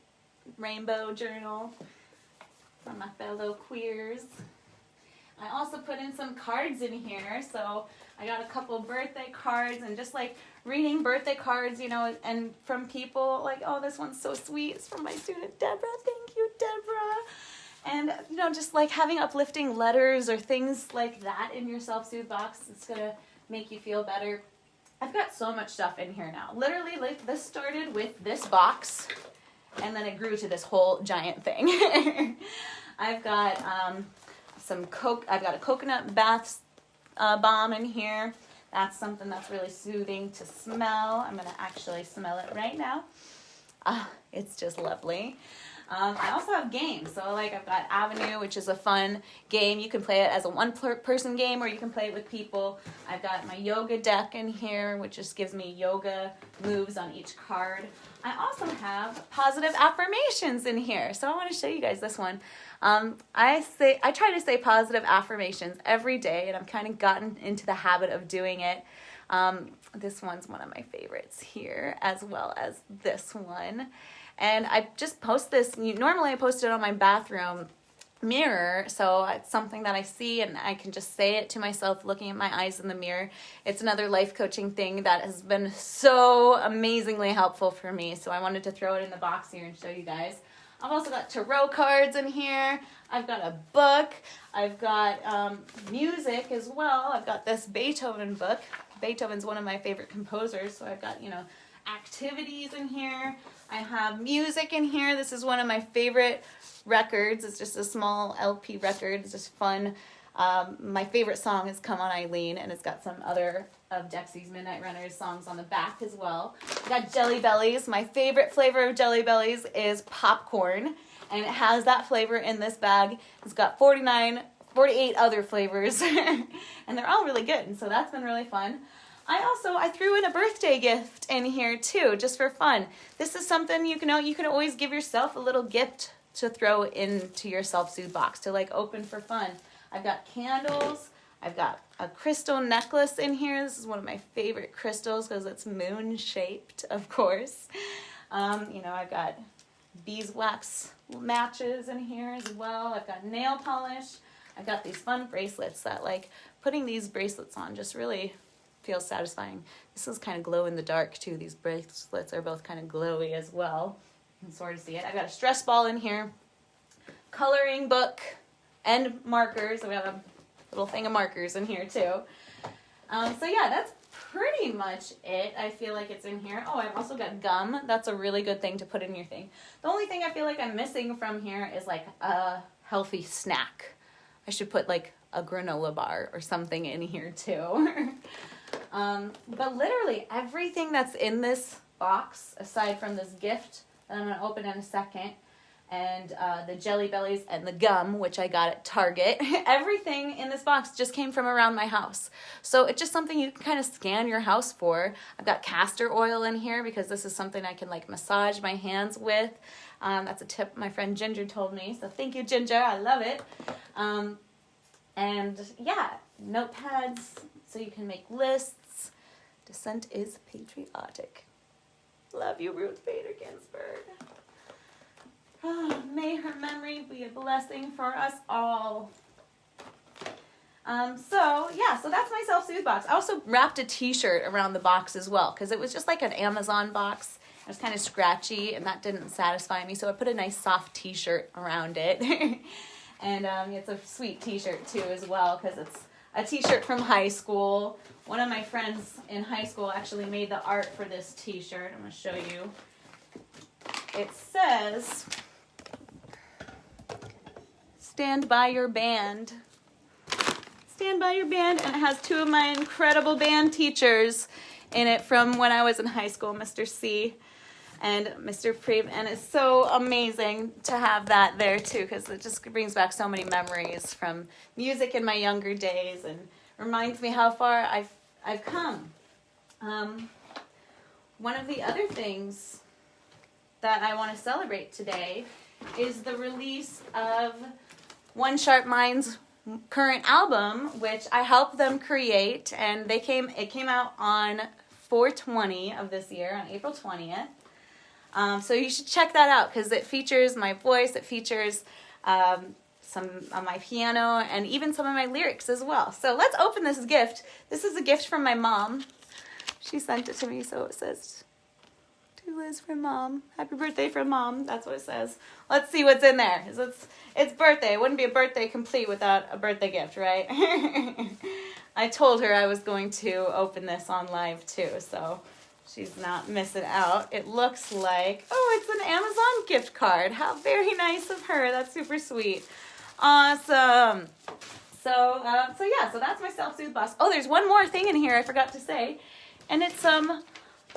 rainbow journal from my fellow queers. I also put in some cards in here, so I got a couple birthday cards and just like reading birthday cards, you know, and from people like, oh, this one's so sweet. It's from my student Deborah. Thank you, Deborah. And, you know, just like having uplifting letters or things like that in your self-soothe box, it's going to make you feel better. I've got so much stuff in here now. Literally, like this started with this box, and then it grew to this whole giant thing. I've got I've got a coconut bath bomb in here. That's something that's really soothing to smell. I'm going to actually smell it right now. It's just lovely. I also have games. So like I've got Avenue, which is a fun game. You can play it as a one-person game or you can play it with people. I've got my yoga deck in here, which just gives me yoga moves on each card. I also have positive affirmations in here. So I want to show you guys this one. I try to say positive affirmations every day, and I've kind of gotten into the habit of doing it. This one's one of my favorites here, as well as this one. And I just post this. Normally I post it on my bathroom mirror, so it's something that I see and I can just say it to myself looking at my eyes in the mirror. It's another life coaching thing that has been so amazingly helpful for me, so I wanted to throw it in the box here and show you guys. I've also got tarot cards in here. I've got a book. I've got music as well. I've got this Beethoven book. Beethoven's one of my favorite composers, so I've got, you know, activities in here. I have music in here. This is one of my favorite records. It's just a small LP record. It's just fun. My favorite song is Come On Eileen, and it's got some other of Dexy's Midnight Runners songs on the back as well. I got Jelly Bellies. My favorite flavor of Jelly Bellies is popcorn, and it has that flavor in this bag. It's got 48 other flavors, and they're all really good, and so that's been really fun. I threw in a birthday gift in here too, just for fun. This is something you can always give yourself a little gift to throw into your self-soothe box to like open for fun. I've got candles. I've got a crystal necklace in here. This is one of my favorite crystals because it's moon-shaped, of course. I've got beeswax matches in here as well. I've got nail polish. I've got these fun bracelets that, like, putting these bracelets on just really feels satisfying. This is kind of glow in the dark too. These bracelets are both kind of glowy as well. You can sort of see it. I've got a stress ball in here, coloring book, and markers. We have a little thing of markers in here too. So yeah, that's pretty much it. I feel like it's in here. Oh, I've also got gum. That's a really good thing to put in your thing. The only thing I feel like I'm missing from here is like a healthy snack. I should put like a granola bar or something in here too. But literally everything that's in this box, aside from this gift that I'm going to open in a second, and the Jelly Bellies and the gum, which I got at Target, everything in this box just came from around my house. So it's just something you can kind of scan your house for. I've got castor oil in here because this is something I can like massage my hands with. That's a tip my friend Ginger told me. So thank you, Ginger. I love it. And yeah, notepads so you can make lists. Dissent is patriotic. Love you, Ruth Bader Ginsburg. Oh, may her memory be a blessing for us all. So that's my Self-Soothe box. I also wrapped a t-shirt around the box as well because it was just like an Amazon box. It was kind of scratchy and that didn't satisfy me, so I put a nice soft t-shirt around it. And it's a sweet t-shirt too as well because it's a t-shirt from high school. One of my friends in high school actually made the art for this t-shirt. I'm going to show you. It says, "Stand by your band." Stand by your band, and it has two of my incredible band teachers in it from when I was in high school, Mr. C and Mr. Preeb, and it's so amazing to have that there too because it just brings back so many memories from music in my younger days and reminds me how far I've come. One of the other things that I want to celebrate today is the release of One Sharp Mind's current album, which I helped them create, and it came out on 4/20 of this year, on April 20th. So you should check that out because it features my voice, it features some of my piano, and even some of my lyrics as well. So let's open this gift. This is a gift from my mom. She sent it to me, so it says, "To Liz from Mom. Happy birthday from Mom." That's what it says. Let's see what's in there. It's birthday. It wouldn't be a birthday complete without a birthday gift, right? I told her I was going to open this on live too, so she's not missing out. It looks like, oh, it's an Amazon gift card. How very nice of her. That's super sweet. Awesome. So that's my Self-Soothe box. Oh, there's one more thing in here I forgot to say, and it's some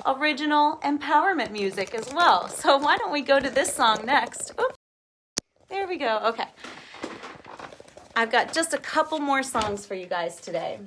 original empowerment music as well. So why don't we go to this song next? Oops. There we go. Okay. I've got just a couple more songs for you guys today.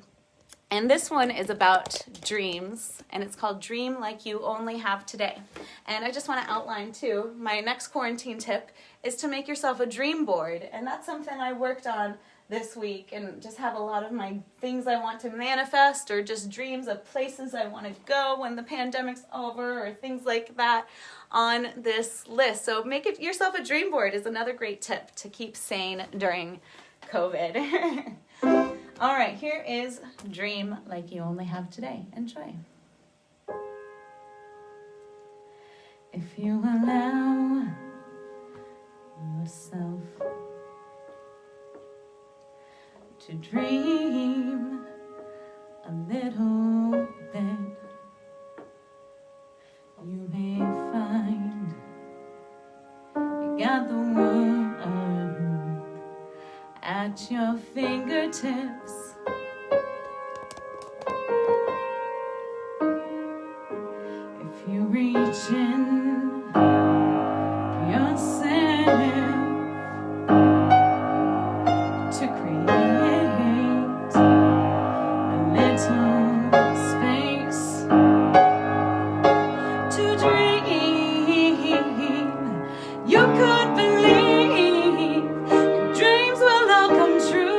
And this one is about dreams, and it's called Dream Like You Only Have Today. And I just want to outline, too, my next quarantine tip is to make yourself a dream board. And that's something I worked on this week, and just have a lot of my things I want to manifest, or just dreams of places I want to go when the pandemic's over, or things like that on this list. So make it yourself a dream board is another great tip to keep sane during COVID. All right, here is Dream Like You Only Have Today. Enjoy. If you allow yourself to dream a little bit, you may find you got the world at your fingertips. If you reach in yourself to create a little space to dream, you could believe your dreams will all come true.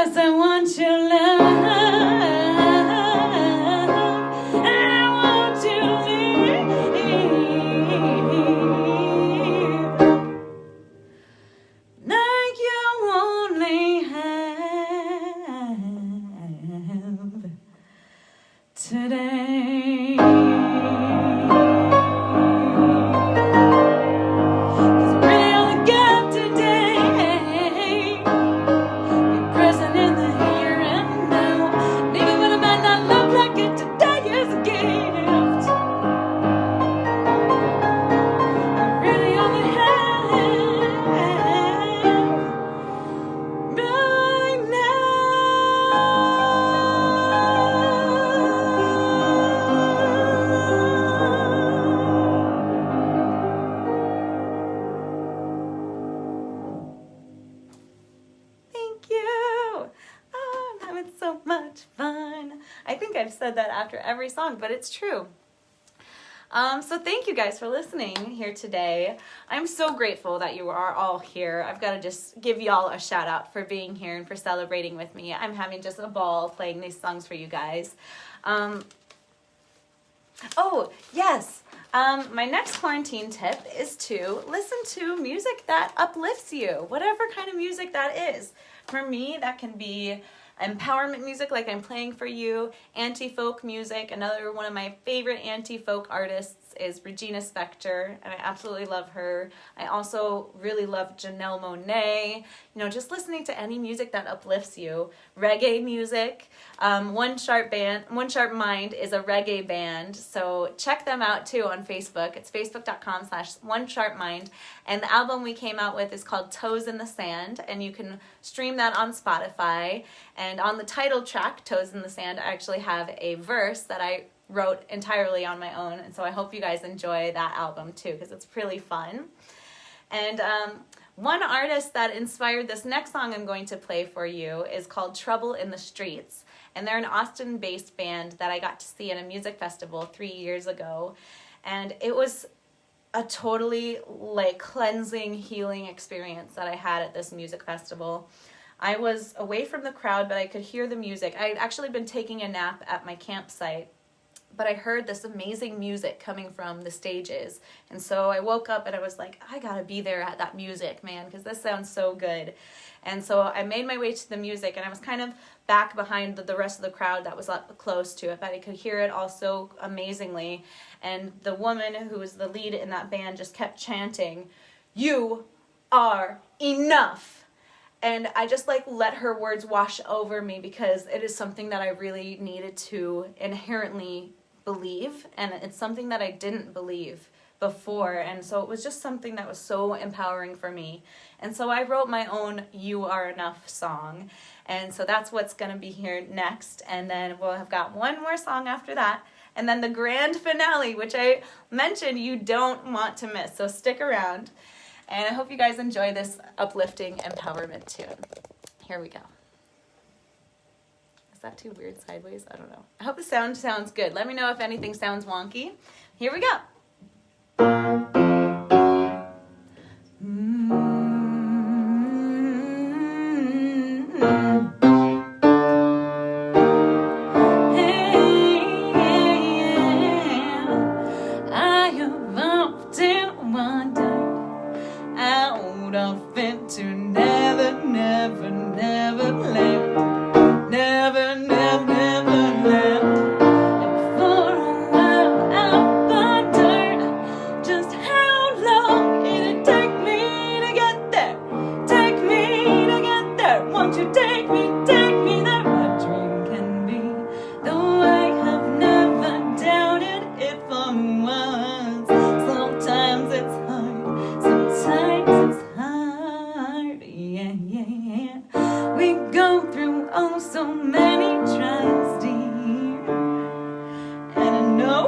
Yes, I want your love. I want you to leave like you only have today. 'Cause we only got today. Be present in the here and now. And even when it might not look like it, today is a gift. I really only have right Thank you. Oh, I'm having so much fun. I think I've said that after every song, but it's true. So thank you guys for listening here today. I'm so grateful that you are all here. I've got to just give y'all a shout out for being here and for celebrating with me. I'm having just a ball playing these songs for you guys. Oh, yes. My next quarantine tip is to listen to music that uplifts you, whatever kind of music that is. For me, that can be empowerment music like I'm playing for you, anti-folk music. Another one of my favorite anti-folk artists is Regina Spektor, and I absolutely love her. I also really love Janelle Monáe. You know, just listening to any music that uplifts you. Reggae music. One Sharp Mind is a reggae band, so check them out too on Facebook. It's facebook.com/onesharpmind, and the album we came out with is called Toes in the Sand, and you can stream that on Spotify. And on the title track, Toes in the Sand, I actually have a verse that I wrote entirely on my own, and so I hope you guys enjoy that album too, because it's really fun. And one artist that inspired this next song I'm going to play for you is called Trouble in the Streets, and they're an Austin-based band that I got to see at a music festival 3 years ago, and it was a totally cleansing, healing experience that I had at this music festival. I was away from the crowd, but I could hear the music. I had actually been taking a nap at my campsite, but I heard this amazing music coming from the stages. And so I woke up and I was like, I gotta be there at that music, man, because this sounds so good. And so I made my way to the music, and I was kind of back behind the rest of the crowd that was up close to it, but I could hear it all so amazingly. And the woman who was the lead in that band just kept chanting, "You are enough." And I just let her words wash over me, because it is something that I really needed to inherently believe, and it's something that I didn't believe before, and so it was just something that was so empowering for me. And so I wrote my own You Are Enough song, and so that's what's going to be here next, and then we'll have got one more song after that, and then the grand finale, which I mentioned you don't want to miss, so stick around. And I hope you guys enjoy this uplifting empowerment tune. Here we go. Is that too weird sideways? I don't know. I hope the sound sounds good. Let me know if anything sounds wonky. Here we go. I have often wondered out of it to never, never, never left. Never, never, never left. And for a while I've wondered just how long it'd take me to get there. Take me to get there. Won't you take me there? My dream can be. Though I have never doubted if I was. Sometimes it's hard. Sometimes it's hard. Yeah, yeah, yeah. We go through oh so many trials, dear. And I know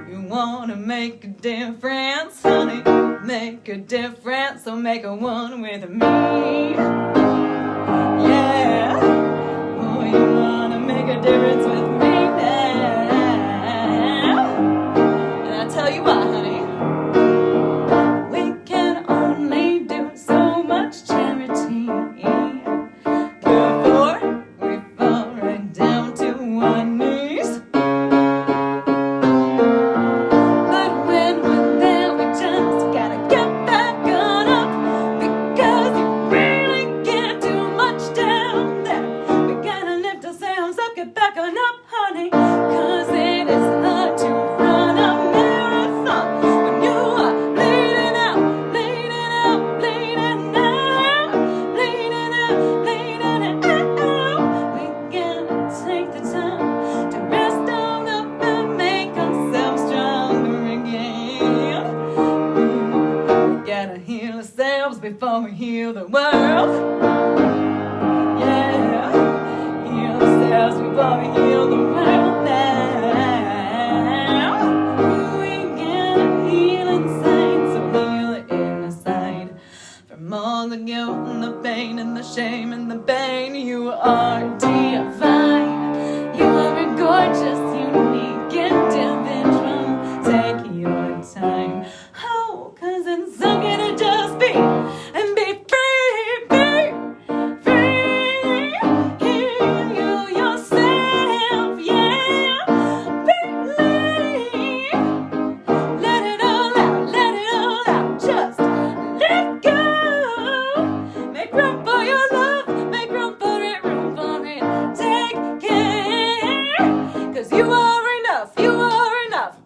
you wanna make a difference, honey. Make a difference, so make a one with me. Yeah. Oh, you wanna make a difference with me now. And I tell you what, honey, we can only do so much charity. Good for are divine. You are a gorgeous, unique individual. Take your time. Oh, 'cause it's okay to just be and be free, free. Hear you yourself, yeah. Believe. Let it all out, just let go. Make room for your love, make room for it, take care. 'Cause you are enough, you are enough.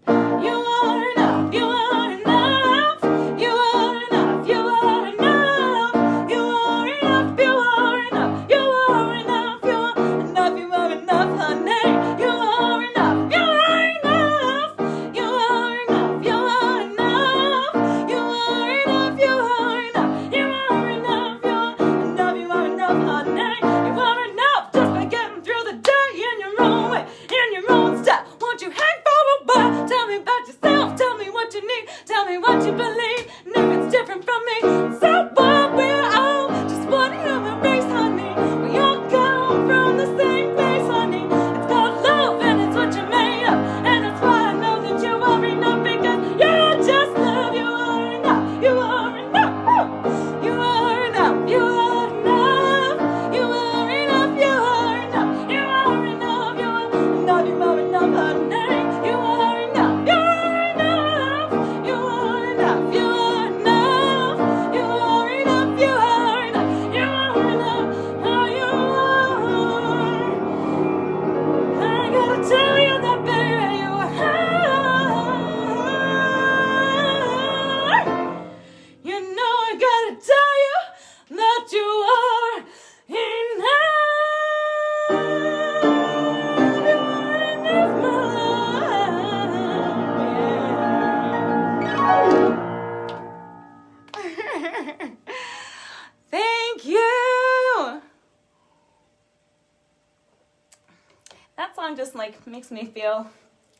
You are enough, you are enough. You are enough, you are enough. You are enough, you are enough. You are enough, you are enough. You are enough, honey. You are enough, you are enough. You are enough, you are enough. You are enough, you are enough. You are enough, you are enough. You are enough, honey. You are enough just by getting through the day in your own way, in your own style. Won't you hang for a while? Tell me about yourself. Tell me what you need. Tell me what you believe. And if it's different from me, so what? We're all just one human race, honey. We all come from the same place, honey. It's called love, and it's what you're made of. And that's why I know that you are enough, because you're just love. You are enough. You are enough. You are enough. You are enough. You are enough. You are enough. You are enough. You are enough. You are enough, honey. You are enough. You are enough. You are enough. You are enough. You are enough. You are enough. You are enough. Oh, you are. I gotta tell you that, baby, you are. You know I gotta tell you that you are enough. You are enough, my love. Yeah. Thank you. That song just like makes me feel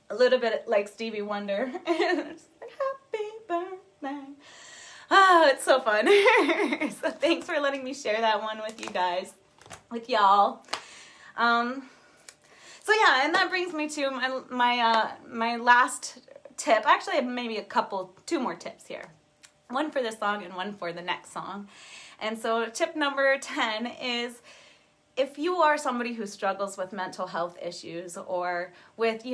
a little bit like Stevie Wonder. It's like, happy birthday. Oh, it's so fun. So thanks for letting me share that one with you guys, with y'all. So yeah, and that brings me to my last tip. Actually, I have maybe two more tips here. One for this song and one for the next song. And so tip number 10 is, if you are somebody who struggles with mental health issues or with,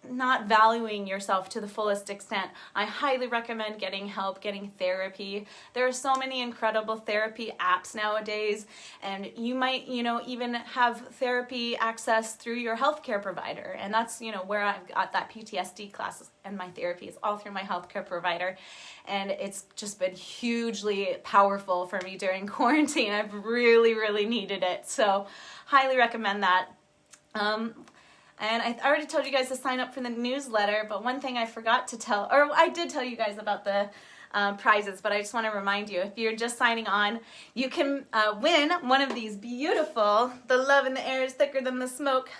not valuing yourself to the fullest extent, I highly recommend getting help, getting therapy. There are so many incredible therapy apps nowadays, and you might, even have therapy access through your healthcare provider. And that's, where I've got that PTSD classes, and my therapy is all through my healthcare provider. And it's just been hugely powerful for me during quarantine. I've really, really needed it. So highly recommend that. And I already told you guys to sign up for the newsletter, but one thing I forgot to tell, or I did tell you guys about the prizes, but I just want to remind you, if you're just signing on, you can win one of these beautiful, the love in the air is thicker than the smoke,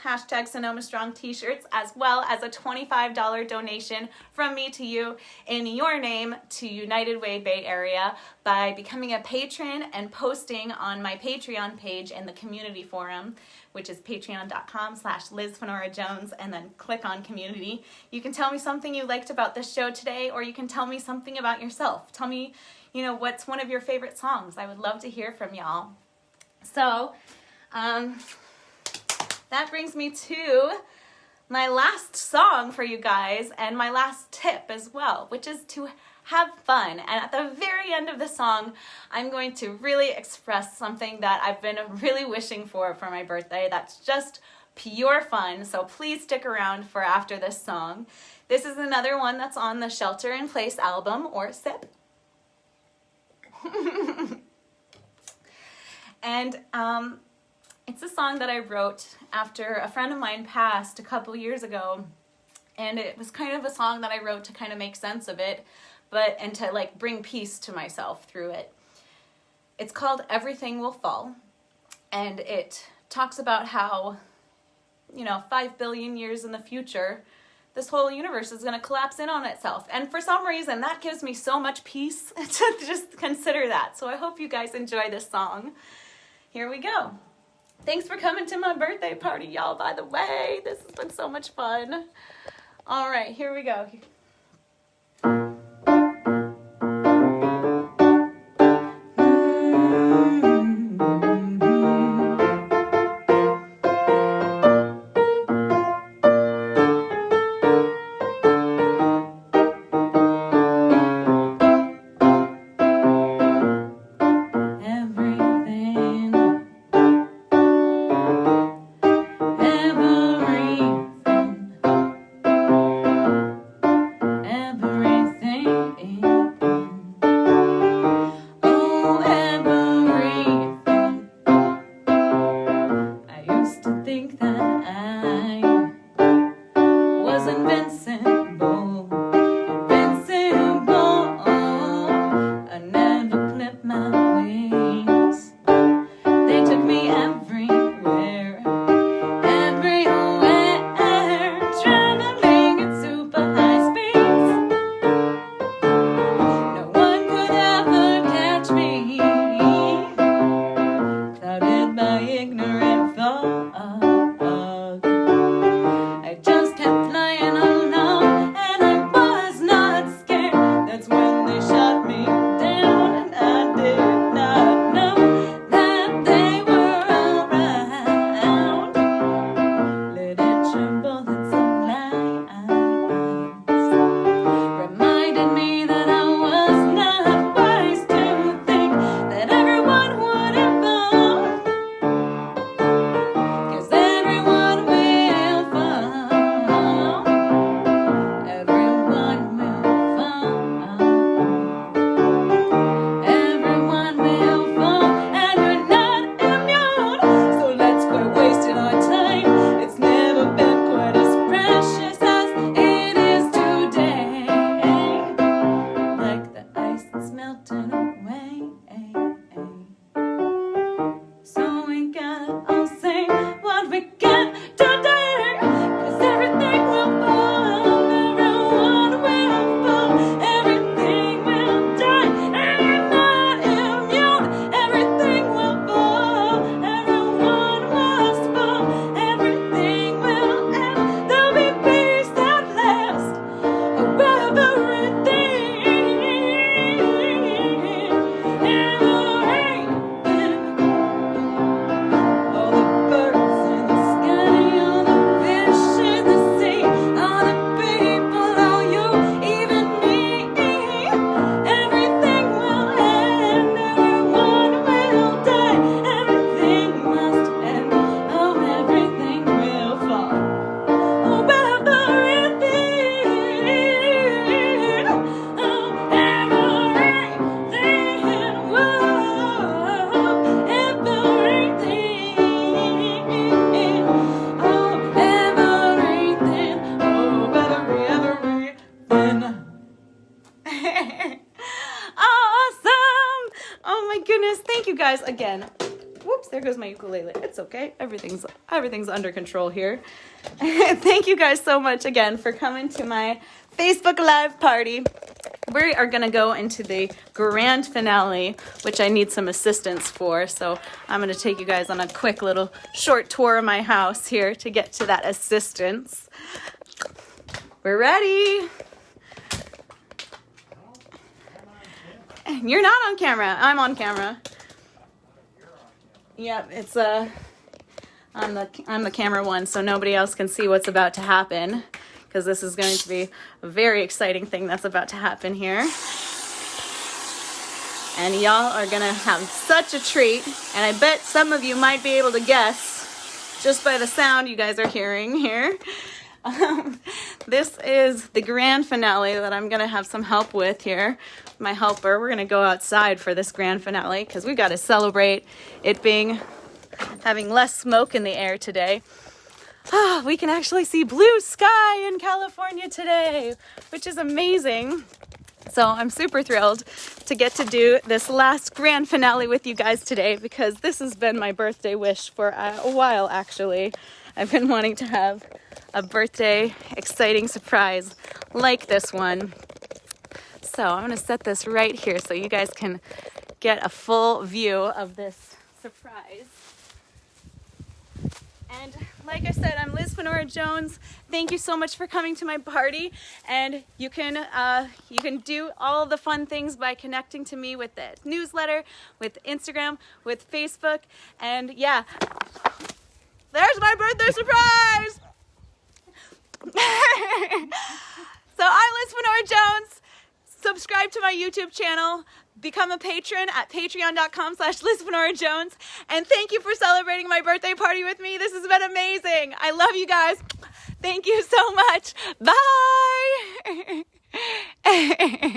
#Sonoma Strong t-shirts, as well as a $25 donation from me to you in your name to United Way Bay Area by becoming a patron and posting on my Patreon page in the community forum, which is patreon.com/LizFanoraJones, and then click on community. You can tell me something you liked about this show today, or you can tell me something about yourself. Tell me, what's one of your favorite songs. I would love to hear from y'all. So, that brings me to my last song for you guys, and my last tip as well, which is to have fun. And at the very end of the song, I'm going to really express something that I've been really wishing for my birthday. That's just pure fun. So please stick around for after this song. This is another one that's on the Shelter in Place album, or SIP. And it's a song that I wrote after a friend of mine passed a couple years ago. And it was kind of a song that I wrote to kind of make sense of it, and to bring peace to myself through it. It's called Everything Will Fall, and it talks about how, 5 billion years in the future, this whole universe is going to collapse in on itself. And for some reason, that gives me so much peace to just consider that. So I hope you guys enjoy this song. Here we go. Thanks for coming to my birthday party, y'all, by the way. This has been so much fun. All right, here we go. Guys, again, whoops, there goes my ukulele. It's okay. Everything's under control here. Thank you guys so much again for coming to my Facebook Live party. We are going to go into the grand finale, which I need some assistance for. So I'm going to take you guys on a quick little short tour of my house here to get to that assistance. We're ready. You're not on camera. I'm on camera. Yep, it's I'm the camera one, so nobody else can see what's about to happen, because this is going to be a very exciting thing that's about to happen here. And y'all are gonna have such a treat, and I bet some of you might be able to guess just by the sound you guys are hearing here. This is the grand finale that I'm gonna have some help with here. My helper, we're gonna go outside for this grand finale because we got to celebrate it having less smoke in the air today. We can actually see blue sky in California today, which is amazing. So I'm super thrilled to get to do this last grand finale with you guys today, because this has been my birthday wish for a while, actually. I've been wanting to have a birthday exciting surprise like this one. So I'm going to set this right here so you guys can get a full view of this surprise. And like I said, I'm Liz Fanora Jones. Thank you so much for coming to my party. And you can do all the fun things by connecting to me with the newsletter, with Instagram, with Facebook. And yeah, there's my birthday surprise! So I'm Liz Fanora Jones. Subscribe to my YouTube channel. Become a patron at patreon.com/LizFanoraJones. And thank you for celebrating my birthday party with me. This has been amazing. I love you guys. Thank you so much. Bye.